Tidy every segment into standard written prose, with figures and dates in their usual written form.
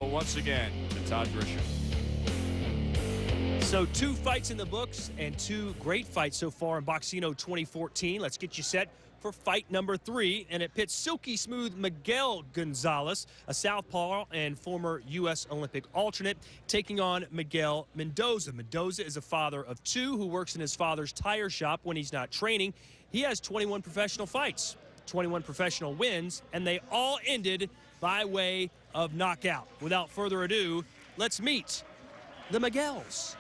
Once again to Todd Grisham. So 2 fights in the books and 2 great fights so far in Boxino 2014. Let's get you set for fight number 3, and it pits silky smooth Miguel Gonzalez, a southpaw and former U.S. Olympic alternate, taking on Miguel Mendoza. Mendoza is a father of 2 who works in his father's tire shop when he's not training. He has 21 professional fights, 21 professional wins, and they all ended by way of knockout. Without further ado, let's meet the Miguels.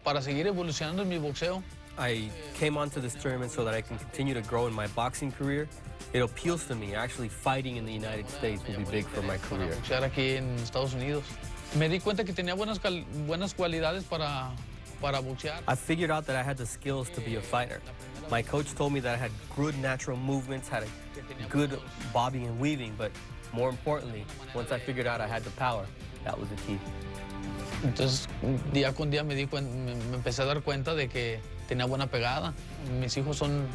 Para seguir evolucionando en mi boxeo. I came onto this tournament so that I can continue to grow in my boxing career. It appeals to me. Actually, fighting in the United States will be big for my career. Boxear aquí en Estados Unidos. Me di cuenta que tenía buenas cualidades para boxear. I figured out that I had the skills to be a fighter. My coach told me that I had good natural movements, had a good bobbing and weaving, but more importantly, once I figured out I had the power, that was the key. Entonces, día con día me empecé a dar cuenta de que tenía buena pegada. Mis hijos son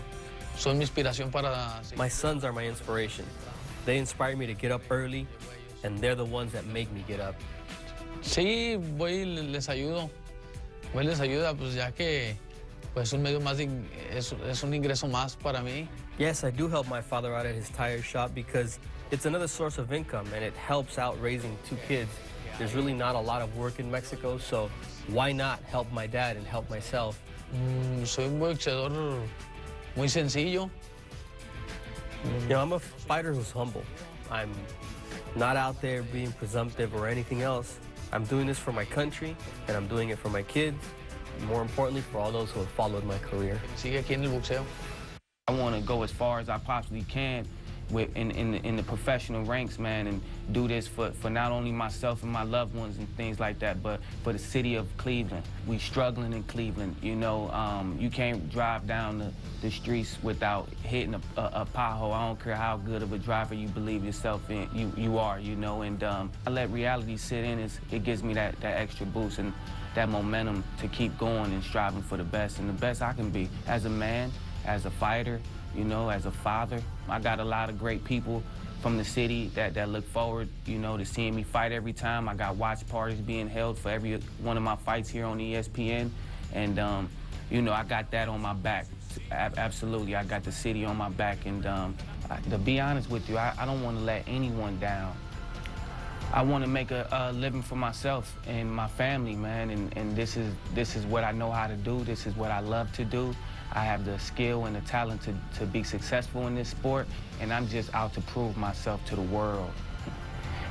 mi inspiración para... My sons are my inspiration. They inspire me to get up early, and they're the ones that make me get up. Sí, voy y les ayudo. Voy y les ayuda, pues ya que pues un medio más es un ingreso más para mí. Yes, I do help my father out at his tire shop because it's another source of income, and it helps out raising 2 kids. There's really not a lot of work in Mexico, so why not help my dad and help myself? Soy un boxeador muy sencillo. You know, I'm a fighter who's humble. I'm not out there being presumptive or anything else. I'm doing this for my country, and I'm doing it for my kids, and more importantly, for all those who have followed my career. Sigue aquí en el boxeo. I want to go as far as I possibly can in the professional ranks, man, and do this for not only myself and my loved ones and things like that, but for the city of Cleveland. We struggling in Cleveland, you know. You can't drive down the streets without hitting a pothole. I don't care how good of a driver you believe yourself in, you are, you know. And I let reality sit in. It gives me that extra boost and that momentum to keep going and striving for the best and the best I can be as a man, as a fighter, you know, as a father. I got a lot of great people from the city that look forward, you know, to seeing me fight every time. I got watch parties being held for every one of my fights here on ESPN. And, you know, I got that on my back. Absolutely, I got the city on my back. And to be honest with you, I don't want to let anyone down. I want to make a living for myself and my family, man, and this is what I know how to do. This is what I love to do. I have the skill and the talent to be successful in this sport, and I'm just out to prove myself to the world.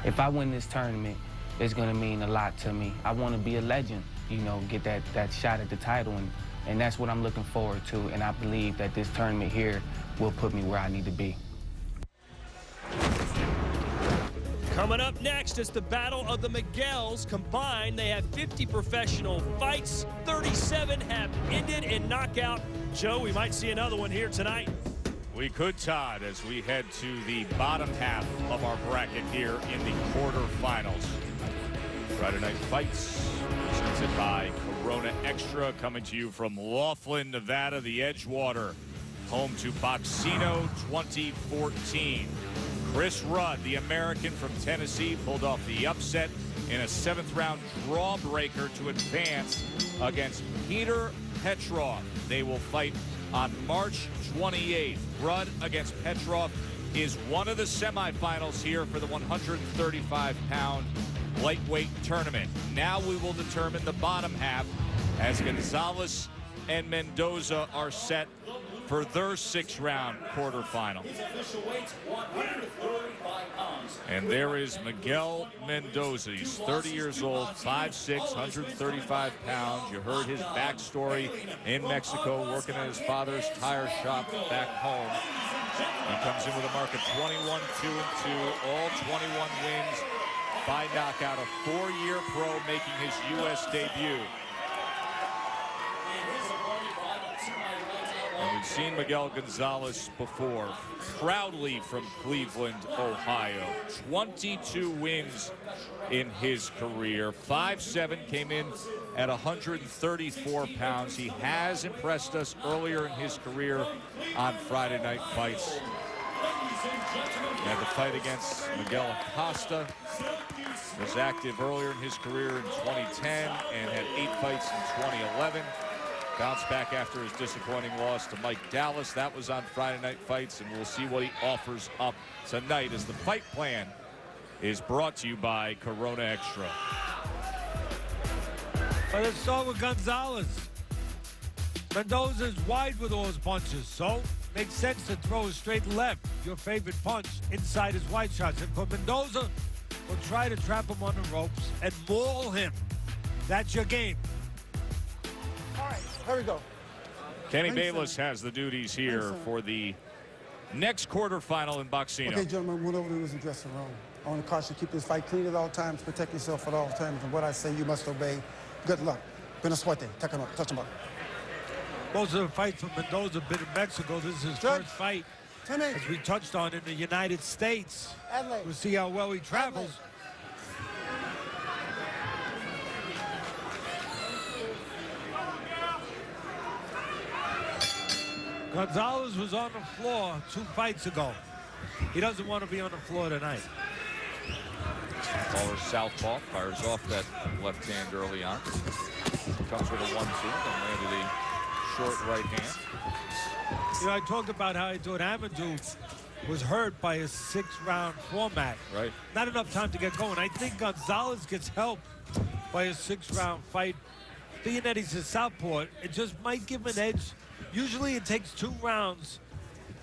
If I win this tournament, it's going to mean a lot to me. I want to be a legend, you know, get that shot at the title, and that's what I'm looking forward to, and I believe that this tournament here will put me where I need to be. Coming up next is the battle of the Miguels. Combined, they have 50 professional fights. 37 have ended in knockout. Joe, we might see another one here tonight. We could, Todd, as we head to the bottom half of our bracket here in the quarterfinals. Friday Night Fights, presented by Corona Extra, coming to you from Laughlin, Nevada, the Edgewater, home to Boxino 2014. Chris Rudd, the American from Tennessee, pulled off the upset in a 7th-round draw-breaker to advance against Peter Petrov. They will fight on March 28th. Rudd against Petrov is one of the semifinals here for the 135-pound lightweight tournament. Now we will determine the bottom half as Gonzalez and Mendoza are set for their 6th-round quarterfinal. And there is Miguel Mendoza. He's 30 years old, 5'6", 135 pounds. You heard his backstory in Mexico, working at his father's tire shop back home. He comes in with a mark of 21-2-2, all 21 wins by knockout, a 4-year pro making his U.S. debut. And we've seen Miguel Gonzalez before, proudly from Cleveland, Ohio. 22 wins in his career. 5'7", came in at 134 pounds. He has impressed us earlier in his career on Friday Night Fights. Had the fight against Miguel Acosta. Was active earlier in his career in 2010 and had 8 fights in 2011. Bounced back after his disappointing loss to Mike Dallas. That was on Friday Night Fights, and we'll see what he offers up tonight as the fight plan is brought to you by Corona Extra. But let's start with Gonzalez. Mendoza's wide with all his punches, so makes sense to throw a straight left, your favorite punch, inside his wide shots. And for Mendoza, we'll try to trap him on the ropes and maul him. That's your game. All right, here we go. Kenny Bayless has the duties here for the next quarterfinal in Boxino. Okay, gentlemen, went over to the dressing room. I want to caution you, keep this fight clean at all times, protect yourself at all times, and what I say you must obey. Good luck. Buena suerte. Touch him up. Most of the fights for Mendoza have been in Mexico. This is his first fight, as we touched on, in the United States. We'll see how well he travels. Gonzalez was on the floor 2 fights ago. He doesn't want to be on the floor tonight. Baller southpaw fires off that left hand early on. Comes with a 1-2 and landed a short right hand. You know, I talked about how I thought Amadou was hurt by a 6-round format. Right. Not enough time to get going. I think Gonzalez gets help by a 6-round fight. Being that he's a southpaw, it just might give him an edge. Usually it takes 2 rounds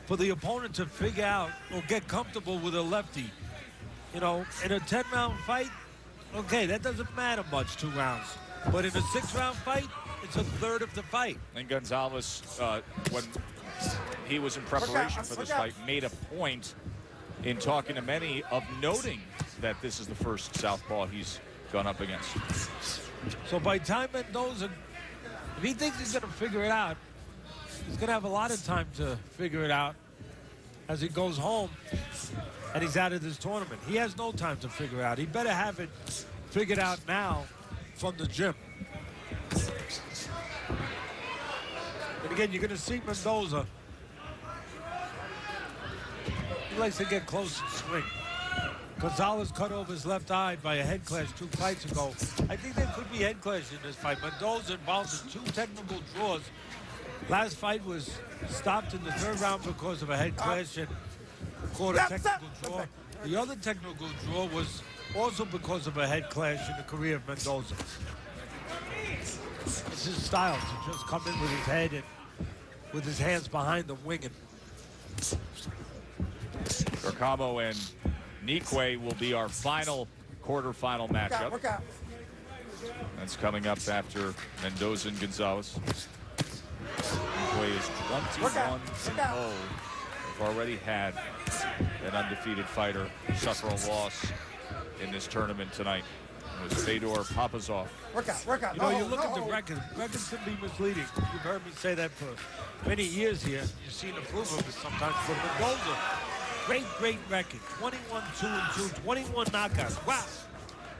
for the opponent to figure out or get comfortable with a lefty. You know, in a 10-round fight, okay, that doesn't matter much, 2 rounds. But in a 6-round fight, it's a third of the fight. And Gonzalez, when he was in preparation for this fight, made a point in talking to many of noting that this is the first southpaw he's gone up against. So by the time Mendoza, if he thinks he's going to figure it out, he's going to have a lot of time to figure it out as he goes home and he's out of this tournament. He has no time to figure it out. He better have it figured out now from the gym. And again, you're going to see Mendoza. He likes to get close and swing. Gonzalez cut off his left eye by a head clash 2 fights ago. I think there could be head clash in this fight. Mendoza involved in 2 technical draws. Last fight was stopped in the 3rd round because of a head clash and caught a technical draw. The other technical draw was also because of a head clash in the career of Mendoza. It's his style to just come in with his head and with his hands behind the winging. Carcamo and Nikwe will be our final quarterfinal matchup. Work out. That's coming up after Mendoza and Gonzalez. Nikwe is 21-0. We've already had an undefeated fighter suffer a loss in this tournament tonight. It was Fedor Papazov. Work out. You know, you look at the record. Records can be misleading. You've heard me say that for many years here. You've seen the proof of it sometimes. But Mendoza, great record. 21-2-2, 21 knockouts. Wow.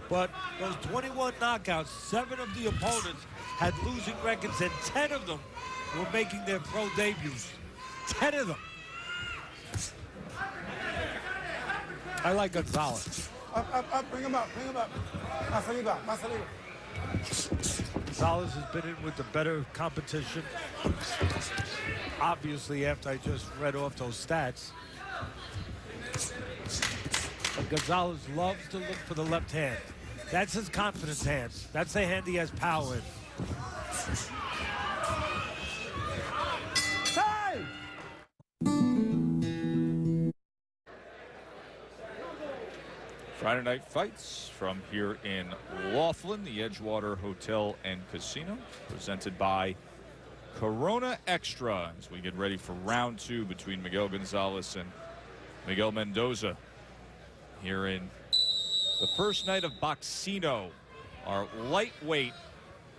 But those 21 knockouts, 7 of the opponents had losing records, and 10 of them were making their pro debuts. 10 of them. I like Gonzalez. Up, bring him up. Más arriba. Gonzalez has been in with the better competition. Obviously, after I just read off those stats. But Gonzalez loves to look for the left hand. That's his confidence hand. That's the hand he has power in. Friday Night Fights from here in Laughlin, the Edgewater Hotel and Casino, presented by Corona Extra, as we get ready for round 2 between Miguel Gonzalez and Miguel Mendoza here in the first night of Boxino, our lightweight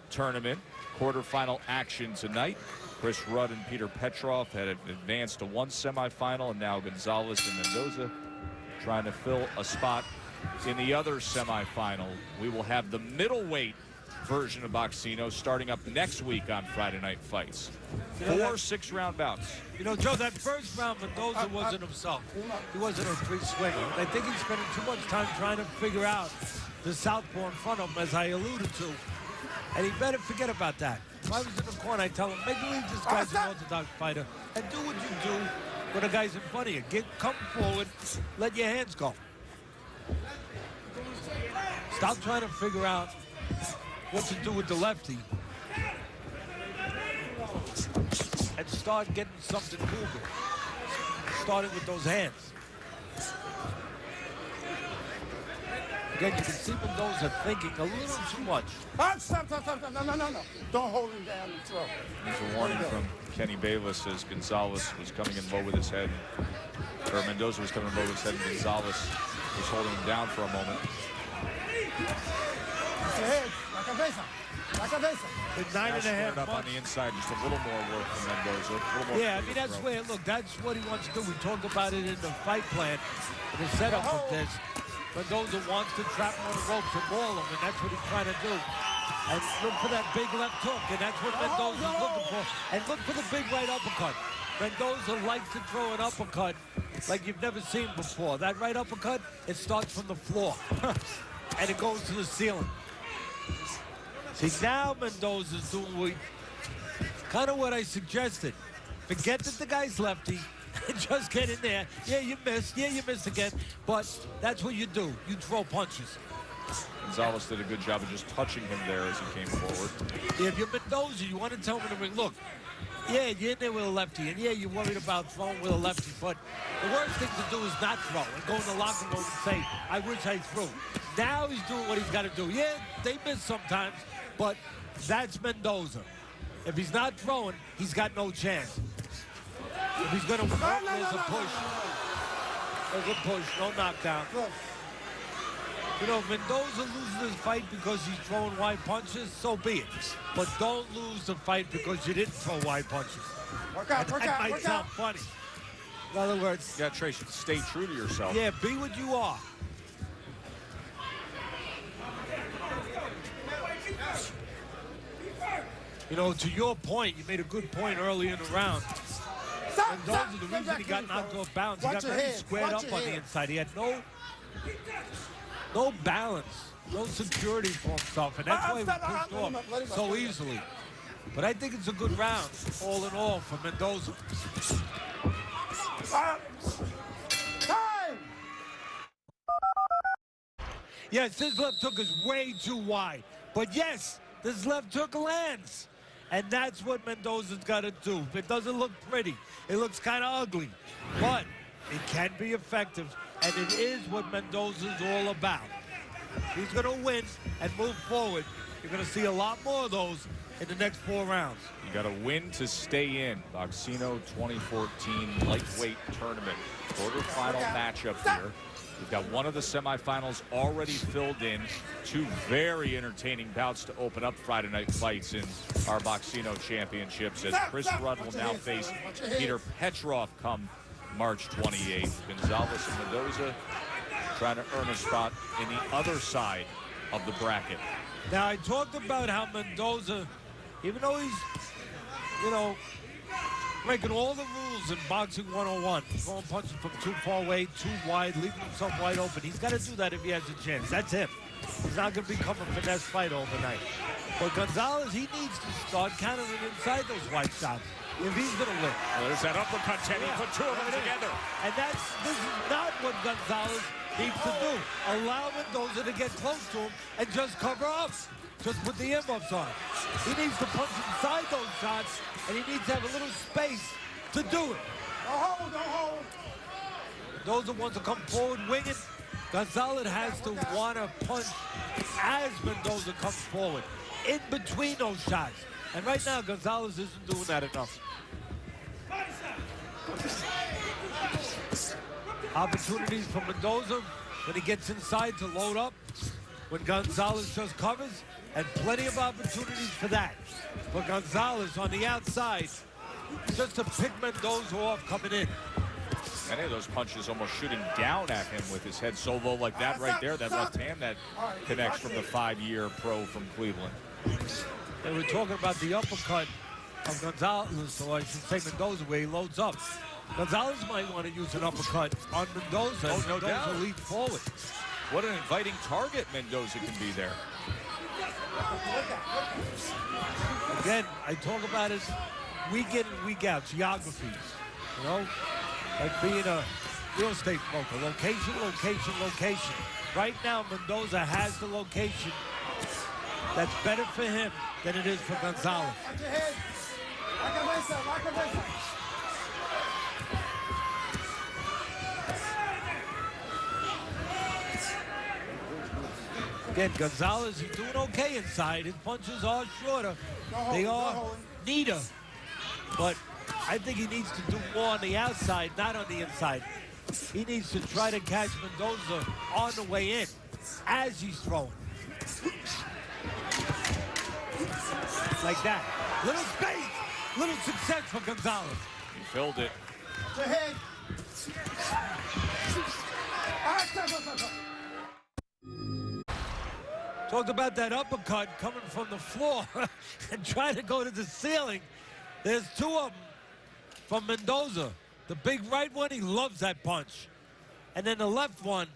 tournament. Quarterfinal action tonight. Chris Rudd and Peter Petrov had advanced to 1 semifinal, and now Gonzalez and Mendoza trying to fill a spot in the other semifinal. We will have the middleweight version of Boxino starting up next week on Friday Night Fights. 4 6-round bouts. You know, Joe, that first round, Mendoza wasn't himself. He wasn't a free swinger. I think he's spending too much time trying to figure out the southpaw in front of him, as I alluded to. And he better forget about that. If I was in the corner, I'd tell him, make believe this guy's an orthodox fighter and do what you do when a guy's in front of you. Come forward, let your hands go. Stop trying to figure out what to do with the lefty and start getting something moving, starting with those hands. Again, you can see Mendoza thinking a little too much. Stop. No. Don't hold him down and throw. There's a warning from Kenny Bayless as Gonzalez was coming in low with his head. Or Mendoza was coming in low with his head, and Gonzalez was holding him down for a moment. The 9.5 up on the inside, just a little more work from Mendoza. Yeah, I mean, that's where, look, that's what he wants to do. We talked about it in the fight plan, in the setup of this. Mendoza wants to trap him on the ropes and maul him, and that's what he's trying to do. And look for that big left hook, and that's what Mendoza's looking for. And look for the big right uppercut. Mendoza likes to throw an uppercut like you've never seen before. That right uppercut, it starts from the floor, and it goes to the ceiling. See, now Mendoza's doing kind of what I suggested. Forget that the guy's lefty. Just get in there. Yeah, you missed. Yeah, you missed again. But that's what you do. You throw punches. Gonzalez did a good job of just touching him there as he came forward. Yeah, if you're Mendoza, you want to tell him in the ring, look, yeah, you're in there with a lefty, and yeah, you're worried about throwing with a lefty, but the worst thing to do is not throw and go in the locker room and say, I wish I threw. Now he's doing what he's got to do. Yeah, they miss sometimes, but that's Mendoza. If he's not throwing, he's got no chance. If he's going to work, there's a push. There's a push, no knockdown. You know, if Mendoza loses his fight because he's throwing wide punches, so be it. But don't lose the fight because you didn't throw wide punches. That might sound funny. In other words, Yeah, Trace, stay true to yourself. yeah, be what you are. You know, to your point, you made a good point early in the round. Mendoza, the reason he got knocked off balance, he got very squared up on the inside. He had no balance, no security for himself, and that's why he was pushed off so easily. But I think it's a good round, all in all, for Mendoza. Yes, this left hook is way too wide. But yes, this left hook lands. And that's what Mendoza's got to do. It doesn't look pretty. It looks kind of ugly. But it can be effective. And it is what Mendoza's all about. He's going to win and move forward. You're going to see a lot more of those in the next 4 rounds. You got to win to stay in. Boxino 2014 lightweight tournament. Quarterfinal matchup here. We've got one of the semifinals already filled in. 2 very entertaining bouts to open up Friday Night Fights in our Boxino Championships as Chris Rudd will now face Peter Petrov come March 28th. Gonzalez and Mendoza trying to earn a spot in the other side of the bracket. Now, I talked about how Mendoza, even though he's, you know, breaking all the rules in Boxing 101, throwing punches from too far away, too wide, leaving himself wide open. He's got to do that if he has a chance. That's him. He's not going to become a finesse fighter overnight. But Gonzalez, he needs to start countering inside those wide shots if he's going to win. Well, there's that uppercut, Teddy. Put 2 of them together. And this is not what Gonzalez needs to do. Allow Mendoza to get close to him and just cover up. Just put the earmuffs on. He needs to punch inside those shots, and he needs to have a little space to do it. Don't hold. Those are ones that come forward winging. Gonzalez has to want to punch as Mendoza comes forward, in between those shots. And right now, Gonzalez isn't doing that enough. Opportunities for Mendoza when he gets inside to load up, when Gonzalez just covers, and plenty of opportunities for that. But Gonzalez on the outside, just to pick Mendoza off coming in. Many of those punches almost shooting down at him with his head so low like that right there. That left hand that connects from the 5-year pro from Cleveland. They were talking about the uppercut of Gonzalez, or I should say Mendoza, where he loads up. Gonzalez might want to use an uppercut on Mendoza. Oh, no Mendoza doubt. leads forward. What an inviting target Mendoza can be there. Again, I talk about it week in and week out, geographies. You know, like being a real estate broker. Location, location, location. Right now, Mendoza has the location that's better for him than it is for Gonzalez. Watch your head. La cabeza, la cabeza. Again, Gonzalez is doing okay inside. His punches are shorter. They are neater. But I think he needs to do more on the outside, not on the inside. He needs to try to catch Mendoza on the way in as he's throwing. Like that. Little space, little success for Gonzalez. He filled it. Watch your head. Stop. Talked about that uppercut coming from the floor and trying to go to the ceiling. There's two of them from Mendoza. The big right one, he loves that punch. And then the left one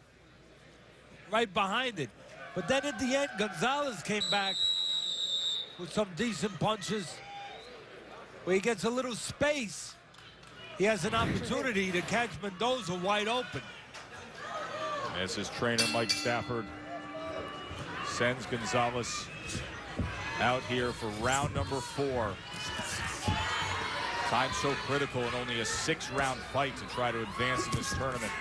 right behind it. But then at the end, Gonzalez came back with some decent punches where he gets a little space. He has an opportunity to catch Mendoza wide open. As his trainer, Mike Stafford, sends Gonzalez out here for round number 4. Time so critical in only a 6-round fight to try to advance in this tournament.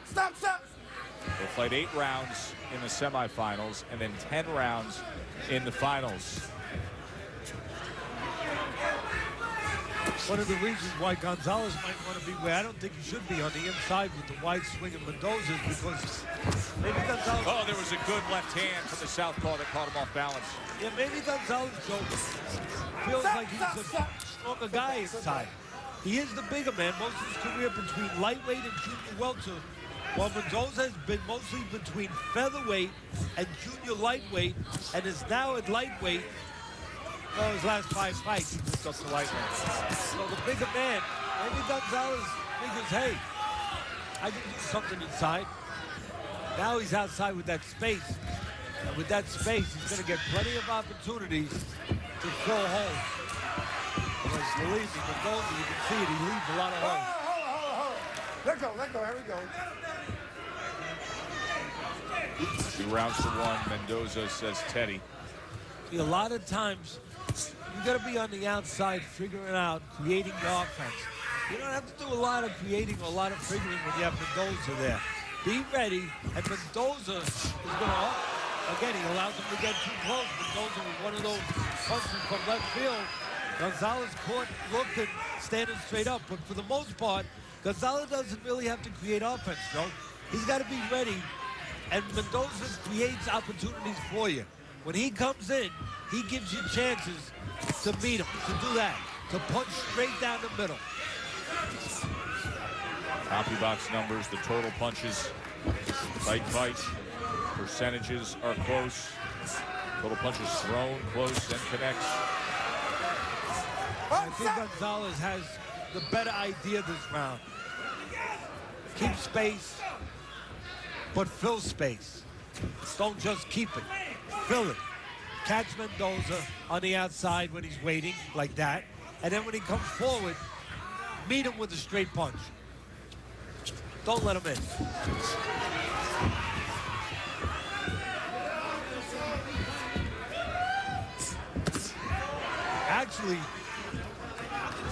Stop. They'll fight 8 rounds in the semifinals and then 10 rounds in the finals. One of the reasons why Gonzalez might want to be where I don't think he should be on the inside with the wide swing of Mendoza is because maybe Gonzalez... Oh, there was a good left hand from the southpaw that caught him off balance. Yeah, maybe Gonzalez, Joe, feels like he's a stronger guy inside. He is the bigger man most of his career between lightweight and junior welter, while Mendoza has been mostly between featherweight and junior lightweight, and is now at lightweight. Well, his last 5 fights, he just got to lightweight. So the bigger man, maybe Gonzalez figures, hey, I can do something inside. Now he's outside with that space. And with that space, he's going to get plenty of opportunities to fill holes. Because believe me, Mendoza, you can see it, he leaves a lot of holes. Hold. Let go. Here we go. 2 rounds to 1, Mendoza, says Teddy. See, a lot of times, you got to be on the outside figuring out, creating the offense. You don't have to do a lot of creating or a lot of figuring when you have Mendoza there. Be ready, and Mendoza is going to, again, he allows him to get too close. Mendoza with one of those punches from left field. Gonzalez caught, looked, and standing straight up. But for the most part, Gonzalez doesn't really have to create offense, though. He's got to be ready, and Mendoza creates opportunities for you. When he comes in, he gives you chances to meet him, to do that, to punch straight down the middle. CompuBox numbers, the total punches, fight, percentages are close. Total punches thrown, close, and connects. I think Gonzalez has the better idea this round. Keep space, but fill space. Don't just keep it, fill it. Catch Mendoza on the outside when he's waiting, like that. And then when he comes forward, meet him with a straight punch. Don't let him in. Actually,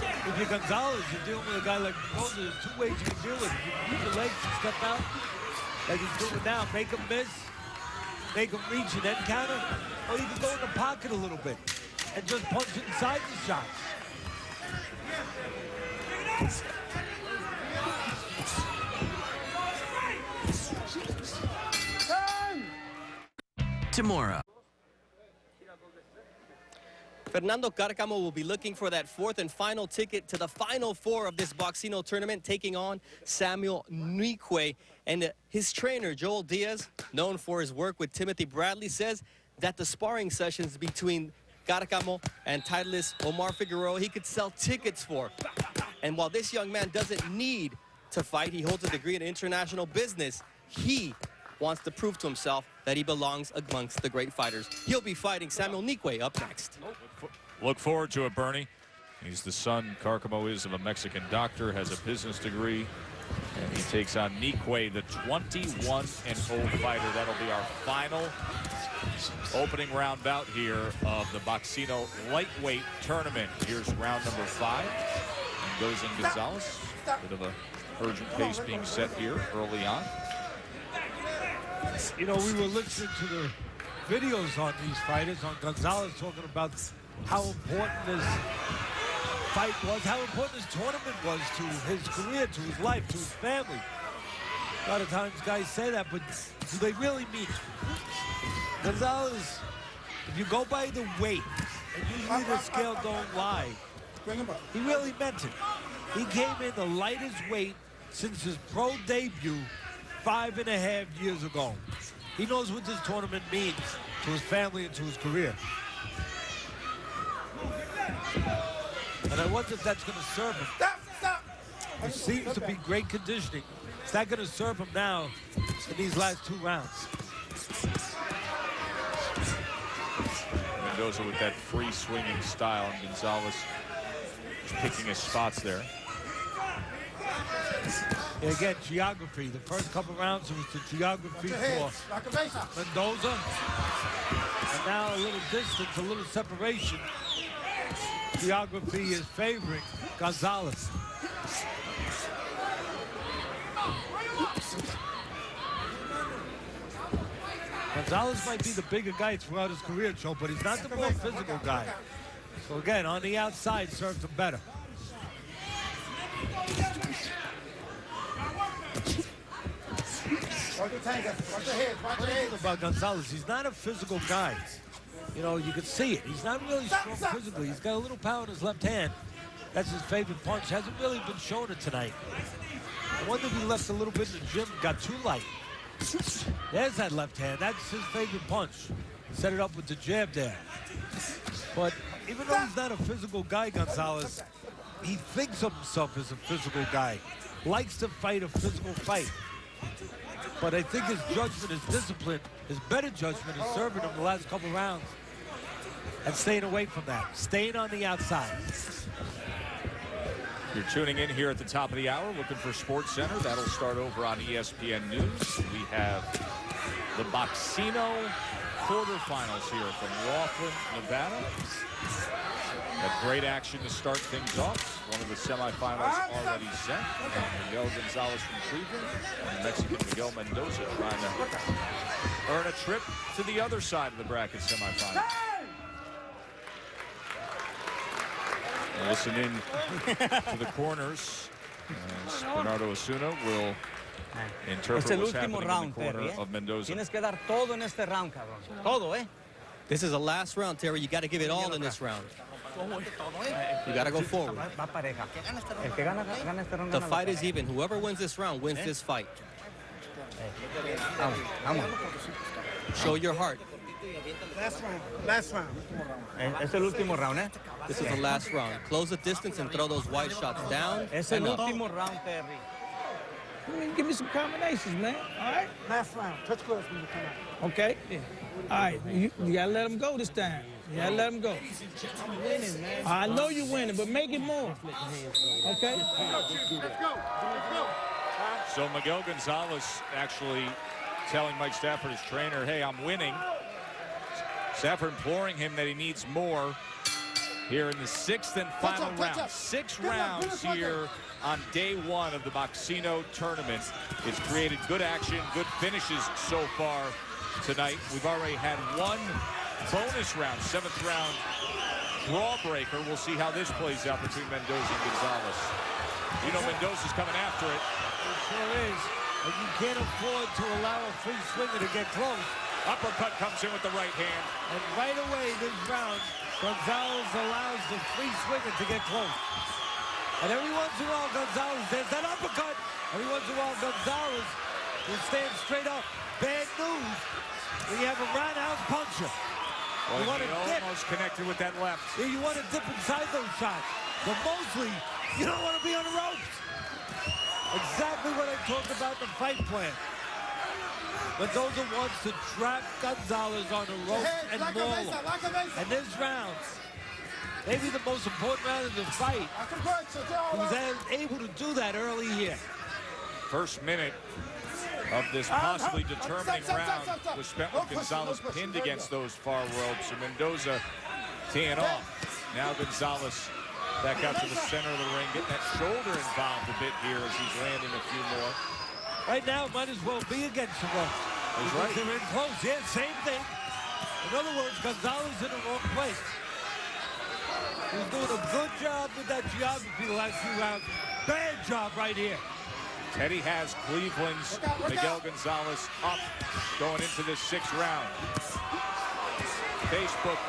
if you're Gonzalez, you're dealing with a guy like Mendoza, there's 2 ways you can deal with it. You can use your legs to step out, like he's doing now, make him miss, make him reach and then counter, or you can go in the pocket a little bit and just punch inside the shots. Tomorrow. Fernando Cárcamo will be looking for that 4th and final ticket to the Final 4 of this Boxino tournament, taking on Samuel Nunez. And his trainer, Joel Diaz, known for his work with Timothy Bradley, says that the sparring sessions between Cárcamo and titleist Omar Figueroa, he could sell tickets for. And while this young man doesn't need to fight, he holds a degree in international business, he wants to prove to himself that he belongs amongst the great fighters. He'll be fighting Samuel Nikwe up next. Look forward to it, Bernie. He's the son, Cárcamo is, of a Mexican doctor, has a business degree, and he takes on Nikwe, the 21-0 fighter. That'll be our final opening round bout here of the Boxino lightweight tournament. Here's round number 5. Mendoza and Gonzalez. Bit of a urgent pace being set here early on. You know, we were listening to the videos on these fighters, on Gonzalez talking about how important this fight was, how important this tournament was to his career, to his life, to his family. A lot of times guys say that, but do they really mean it? Gonzalez, if you go by the weight, and usually the scale don't lie, he really meant it. He came in the lightest weight since his pro debut 5.5 years ago. He knows what this tournament means to his family and to his career. And I wonder if that's going to serve him. It seems to be great conditioning. Is that going to serve him now in these last 2 rounds? Mendoza with that free swinging style, and Gonzalez picking his spots there. And again, geography. The first couple rounds, it was the geography for Mendoza. And now a little distance, a little separation. Geography is favoring Gonzalez. Gonzalez might be the bigger guy throughout his career, Joe, but he's not the more physical guy. So again, on the outside serves him better. About Gonzalez, he's not a physical guy. You know, you can see it. He's not really strong physically. He's got a little power in his left hand. That's his favorite punch. Hasn't really been shown it tonight. I wonder if he left a little bit in the gym, got too light. There's that left hand. That's his favorite punch. Set it up with the jab there. But even though he's not a physical guy, Gonzalez, he thinks of himself as a physical guy. Likes to fight a physical fight. But I think his judgment, his discipline, his better judgment is serving him the last couple rounds and staying away from that, staying on the outside. You're tuning in here at the top of the hour, looking for Sports Center. That'll start over on ESPN News. We have the Boxino quarterfinals here from Laughlin, Nevada. Had great action to start things off. One of the semifinals already set. Miguel Gonzalez from Cleveland and Mexican Miguel Mendoza trying to earn a trip to the other side of the bracket semifinal. Listen in to the corners. Bernardo Osuna will interpret what's happening in the corner of Mendoza. Tienes que dar todo en este round, cabrón. Todo, ¿eh? This is the last round, Terry. You got to give it all in this round. You got to go forward. The fight is even. Whoever wins this round wins this fight. Show your heart. Last round. Es el último round, ¿eh? This is the last round. Close the distance and throw those wide shots down. Es el and up. último round, Terry. Give me some combinations, man. All right? Last round. Touch gloves when you come out. Okay? Yeah. All right. You got to let him go this time. You got to let him go. I'm winning, man. I know you're winning, but make it more. Okay? Let's go. So Miguel Gonzalez actually telling Mike Stafford, his trainer, hey, I'm winning. Stafford imploring him that he needs more here in the 6th and final round. 6 rounds here on day 1 of the Boxino tournament. It's created good action, good finishes so far tonight. We've already had 1 bonus round, 7th round draw breaker. We'll see how this plays out between Mendoza and Gonzalez. You know Mendoza's coming after it. It sure is. And you can't afford to allow a free swinger to get close. Uppercut comes in with the right hand. And right away this round, Gonzalez allows the free swinger to get close. And every once in a while, Gonzalez, there's that uppercut. Every once in a while, Gonzalez will stand straight up. Bad news when you have a roundhouse punch you. Well, You want he to dip. almost connected with that left. Yeah, you want to dip inside those shots. But mostly, you don't want to be on the ropes. Exactly what I talked about the fight plan. Mendoza wants to trap Gonzalez on the ropes and maul him. And this round, maybe the most important round of the fight, he was able to do that early here. First minute of this possibly determining round was spent with Gonzalez pinned against those far ropes, and Mendoza teeing off. Now Gonzalez back out to the center of the ring, getting that shoulder involved a bit here as he's landing a few more. Right now, it might as well be against the ropes. He's right. They're in close. Yeah, same thing. In other words, Gonzalez in the wrong place. He's doing a good job with that geography the last few rounds. Bad job right here. Teddy has Cleveland's Miguel Gonzalez up going into this sixth round. Facebook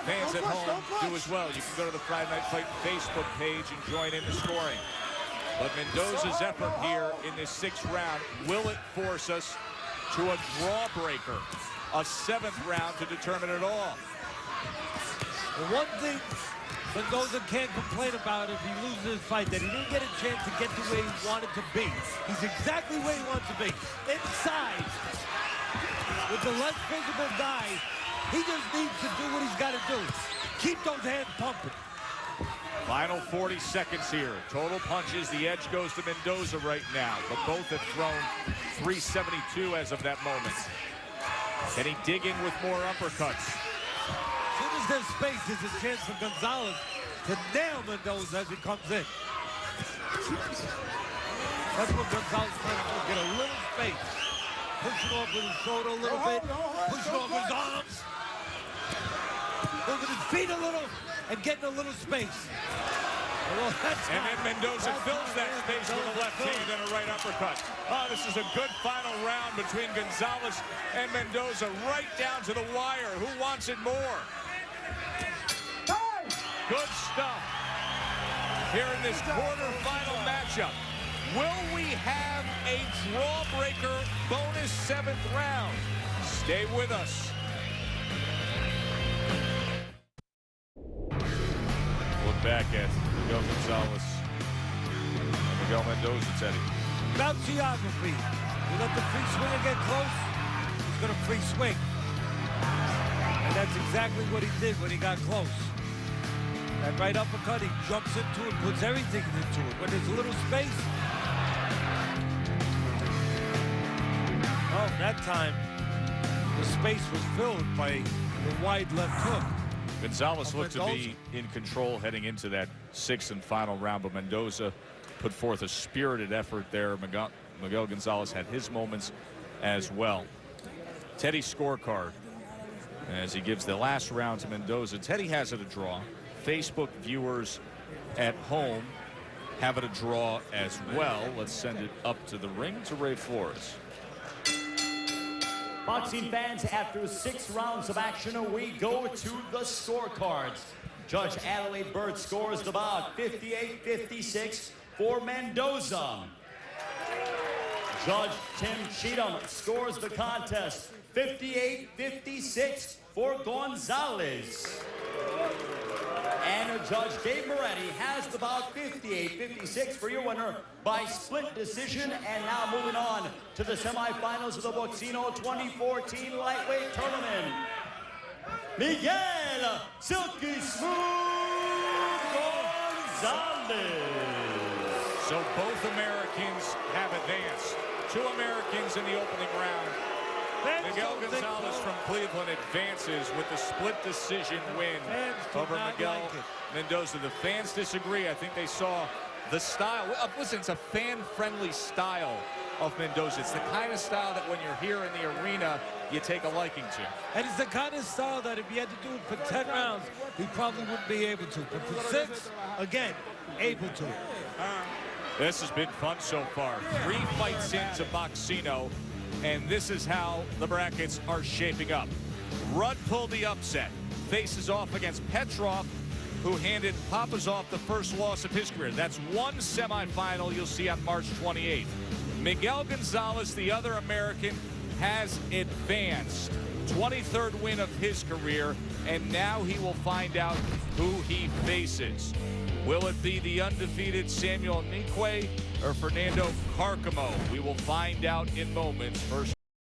fans at home do as well. You can go to the Friday Night Fight Facebook page and join in the scoring. But Mendoza's effort here in this sixth round, will it force us to a draw breaker, a seventh round to determine it all? The one thing Mendoza can't complain about if he loses his fight, that he didn't get a chance to get to where he wanted to be. He's exactly where he wants to be. Inside, with the less physical guy, he just needs to do what he's got to do. Keep those hands pumping. Final 40 seconds here. Total punches. The edge goes to Mendoza right now, but both have thrown 372 as of that moment. Can he dig in with more uppercuts? As soon as there's space, there's a chance for Gonzalez to nail Mendoza as he comes in. That's what Gonzalez is trying to do, get a little space. Pushing off with his shoulder a little bit, pushing off his arms, moving his feet a little, and getting a little space. Well, and then Mendoza fills that space with a left hand and a right uppercut. Oh, this is a good final round between Gonzalez and Mendoza, right down to the wire. Who wants it more? Good stuff here in this quarterfinal matchup. Will we have a draw-breaker bonus seventh round? Stay with us. Look back at Miguel Gonzalez and Miguel Mendoza, Teddy. About geography. You let the free swinger get close, he's going to free swing. And that's exactly what he did when he got close. That right uppercut, he jumps into it, puts everything into it. When there's a little space. Oh, that time, the space was filled by the wide left hook. Gonzalez looked to be in control heading into that sixth and final round, but Mendoza put forth a spirited effort there. Miguel Gonzalez had his moments as well. Teddy's scorecard as he gives the last round to Mendoza. Teddy has it a draw. Facebook viewers at home have it a draw as well. Let's send it up to the ring to Ray Flores. Boxing fans, after 6 rounds of action, we go to the scorecards. Judge Adelaide Bird scores the bout 58-56 for Mendoza. Judge Tim Cheatham scores the contest 58-56 for Gonzalez. And Judge Dave Moretti has the bout 58-56 for your winner by split decision. And now moving on to the semifinals of the Boxino 2014 lightweight tournament. Miguel Silky Smooth Gonzalez. So both Americans have advanced. 2 Americans in the opening round. Miguel Gonzalez from Cleveland advances with the split decision win over Miguel Mendoza. The fans disagree. I think they saw the style. Listen, it's a fan-friendly style of Mendoza. It's the kind of style that when you're here in the arena, you take a liking to. And it's the kind of style that if he had to do it for 10 rounds, he probably wouldn't be able to. But for 6, again, able to. This has been fun so far. 3 fights into Boxino. And this is how the brackets are shaping up. Rudd pulled the upset. Faces off against Petrov, who handed Papazov the first loss of his career. That's 1 semifinal you'll see on March 28th. Miguel Gonzalez, the other American, has advanced 23rd win of his career, and now he will find out who he faces. Will it be the undefeated Samuel Nikwe or Fernando Carcamo? We will find out in moments. First.